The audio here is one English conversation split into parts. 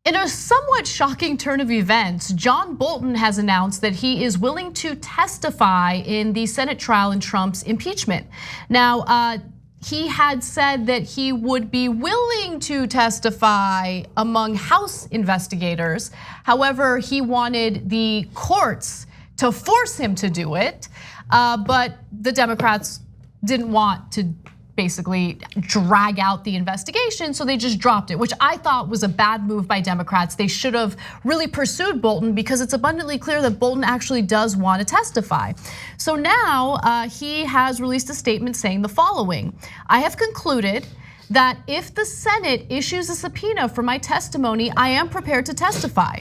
In a somewhat shocking turn of events, John Bolton has announced that he is willing to testify in the Senate trial in Trump's impeachment. Now, he had said that he would be willing to testify among House investigators. However, he wanted the courts to force him to do it, but the Democrats didn't want to basically drag out the investigation, so they just dropped it, which I thought was a bad move by Democrats. They should have really pursued Bolton because it's abundantly clear that Bolton actually does want to testify. So now he has released a statement saying the following: I have concluded that if the Senate issues a subpoena for my testimony, I am prepared to testify.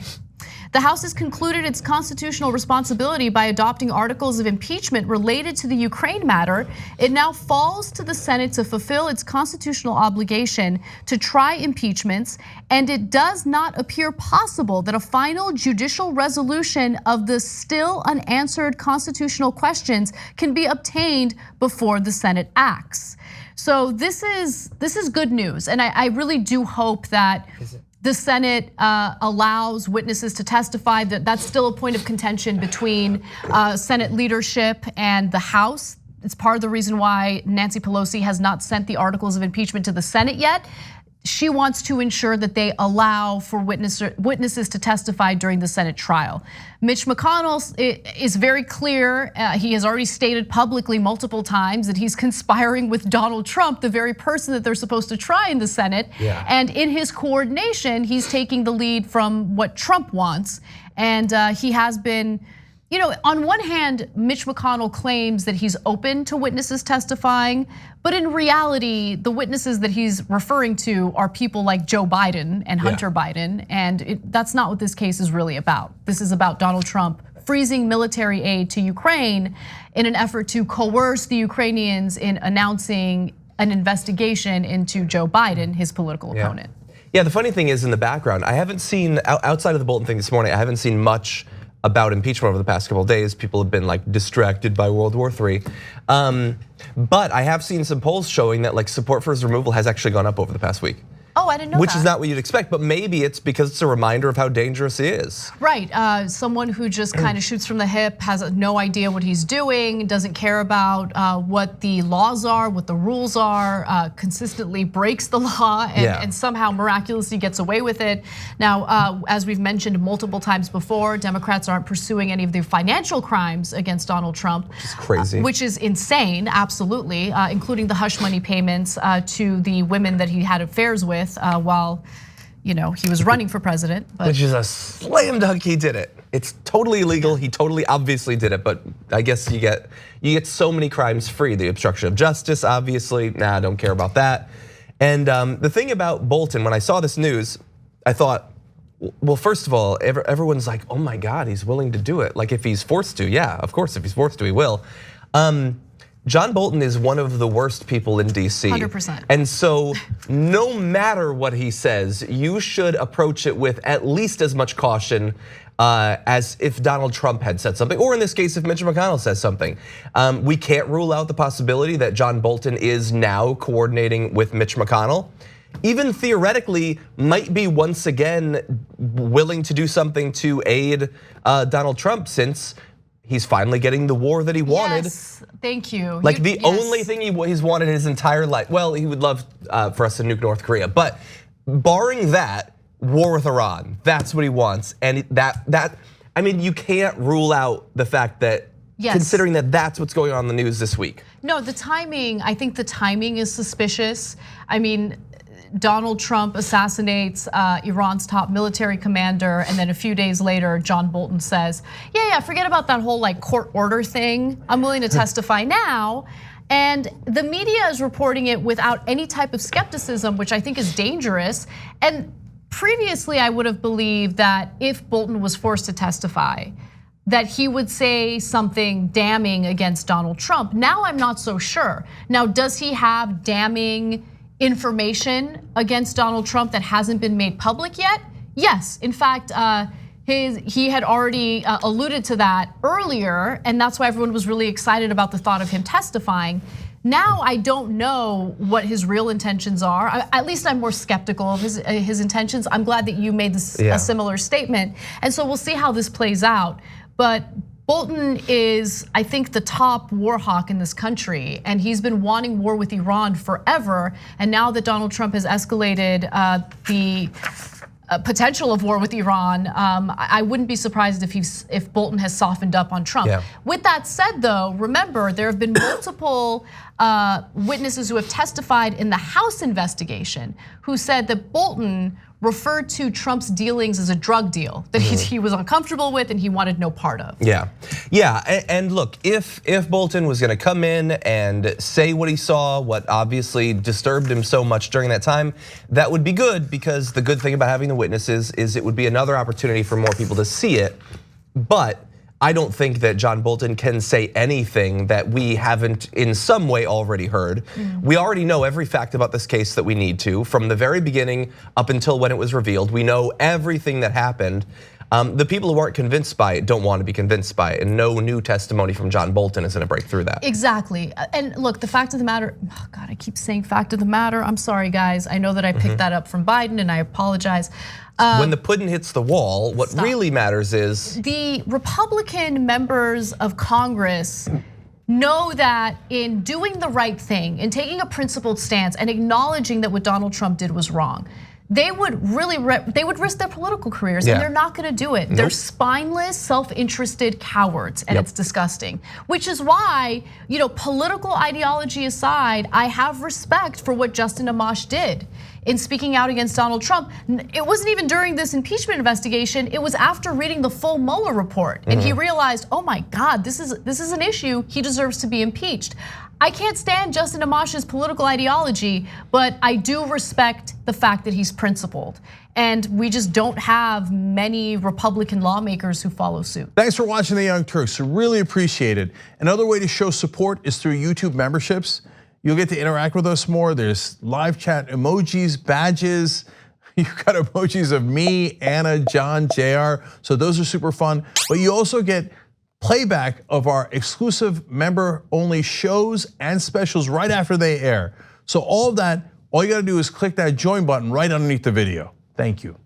The House has concluded its constitutional responsibility by adopting articles of impeachment related to the Ukraine matter. It now falls to the Senate to fulfill its constitutional obligation to try impeachments, and it does not appear possible that a final judicial resolution of the still unanswered constitutional questions can be obtained before the Senate acts. So this is good news, and I really do hope that the Senate allows witnesses to testify. That's still a point of contention between Senate leadership and the House. It's part of the reason why Nancy Pelosi has not sent the articles of impeachment to the Senate yet. She wants to ensure that they allow for witnesses to testify during the Senate trial. Mitch McConnell is very clear. He has already stated publicly multiple times that he's conspiring with Donald Trump, the very person that they're supposed to try in the Senate. Yeah. And in his coordination, he's taking the lead from what Trump wants. And he has been, on one hand, Mitch McConnell claims that he's open to witnesses testifying, but in reality, the witnesses that he's referring to are people like Joe Biden and Hunter Biden, and that's not what this case is really about. This is about Donald Trump freezing military aid to Ukraine in an effort to coerce the Ukrainians in announcing an investigation into Joe Biden, his political opponent. Yeah, the funny thing is, in the background, I haven't seen, outside of the Bolton thing this morning, I haven't seen much about impeachment over the past couple of days. People have been distracted by World War III. But I have seen some polls showing that support for his removal has actually gone up over the past week. Oh, I didn't know that. Which is not what you'd expect, but maybe it's because it's a reminder of how dangerous he is. Right, someone who just kind of shoots from the hip, has no idea what he's doing, doesn't care about what the laws are, what the rules are, consistently breaks the law and somehow miraculously gets away with it. Now, as we've mentioned multiple times before, Democrats aren't pursuing any of the financial crimes against Donald Trump. Which is crazy. Which is insane, absolutely, including the hush money payments to the women that he had affairs with while he was running for president. Which is a slam dunk, he did it. It's totally illegal, he totally obviously did it, but I guess you get so many crimes free. The obstruction of justice, obviously, I don't care about that. And the thing about Bolton, when I saw this news, I thought, well, first of all, everyone's like, oh my God, he's willing to do it. If he's forced to, yeah, of course, if he's forced to, he will. John Bolton is one of the worst people in DC. 100%. And so no matter what he says, you should approach it with at least as much caution as if Donald Trump had said something, or in this case, if Mitch McConnell says something. We can't rule out the possibility that John Bolton is now coordinating with Mitch McConnell. Even theoretically, might be once again willing to do something to aid Donald Trump, since he's finally getting the war that he wanted. Yes, thank you. The only thing he's wanted his entire life. Well, he would love for us to nuke North Korea, but barring that, war with Iran, that's what he wants. And I mean, you can't rule out the fact that, considering that that's what's going on in the news this week. No, the timing, I think the timing is suspicious. I mean, Donald Trump assassinates Iran's top military commander, and then a few days later, John Bolton says, yeah, forget about that whole court order thing. I'm willing to testify now. And the media is reporting it without any type of skepticism, which I think is dangerous. And previously, I would have believed that if Bolton was forced to testify, that he would say something damning against Donald Trump. Now I'm not so sure. Now, does he have damning information against Donald Trump that hasn't been made public yet? Yes, in fact, he had already alluded to that earlier, and that's why everyone was really excited about the thought of him testifying. Now I don't know what his real intentions are. At least I'm more skeptical of his intentions. I'm glad that you made this a similar statement, and so we'll see how this plays out. But Bolton is, I think, the top war hawk in this country, and he's been wanting war with Iran forever. And now that Donald Trump has escalated the potential of war with Iran, I wouldn't be surprised if Bolton has softened up on Trump. Yeah. With that said, though, remember there have been multiple witnesses who have testified in the House investigation who said that Bolton referred to Trump's dealings as a drug deal that he was uncomfortable with and he wanted no part of. Yeah, and look, if Bolton was gonna come in and say what he saw, what obviously disturbed him so much during that time, that would be good, because the good thing about having the witnesses is it would be another opportunity for more people to see it. But I don't think that John Bolton can say anything that we haven't in some way already heard. We already know every fact about this case that we need to, from the very beginning up until when it was revealed. We know everything that happened. The people who aren't convinced by it don't want to be convinced by it, and no new testimony from John Bolton is gonna break through that. Exactly, and look, the fact of the matter, oh God, I keep saying fact of the matter. I'm sorry, guys. I know that I picked that up from Biden, and I apologize. When the pudding hits the wall, what really matters is the Republican members of Congress know that in doing the right thing, in taking a principled stance and acknowledging that what Donald Trump did was wrong, they would risk their political careers, and they're not gonna do it. They're spineless, self-interested cowards, and it's disgusting. Which is why, political ideology aside, I have respect for what Justin Amash did in speaking out against Donald Trump. It wasn't even during this impeachment investigation, it was after reading the full Mueller report. And he realized, oh my God, this is an issue, he deserves to be impeached. I can't stand Justin Amash's political ideology, but I do respect the fact that he's principled. And we just don't have many Republican lawmakers who follow suit. Thanks for watching the Young Turks, really appreciate it. Another way to show support is through YouTube memberships. You'll get to interact with us more. There's live chat emojis, badges. You've got emojis of me, Anna, John, JR. So those are super fun. But you also get playback of our exclusive member-only shows and specials right after they air. So all of that, all you gotta do is click that join button right underneath the video. Thank you.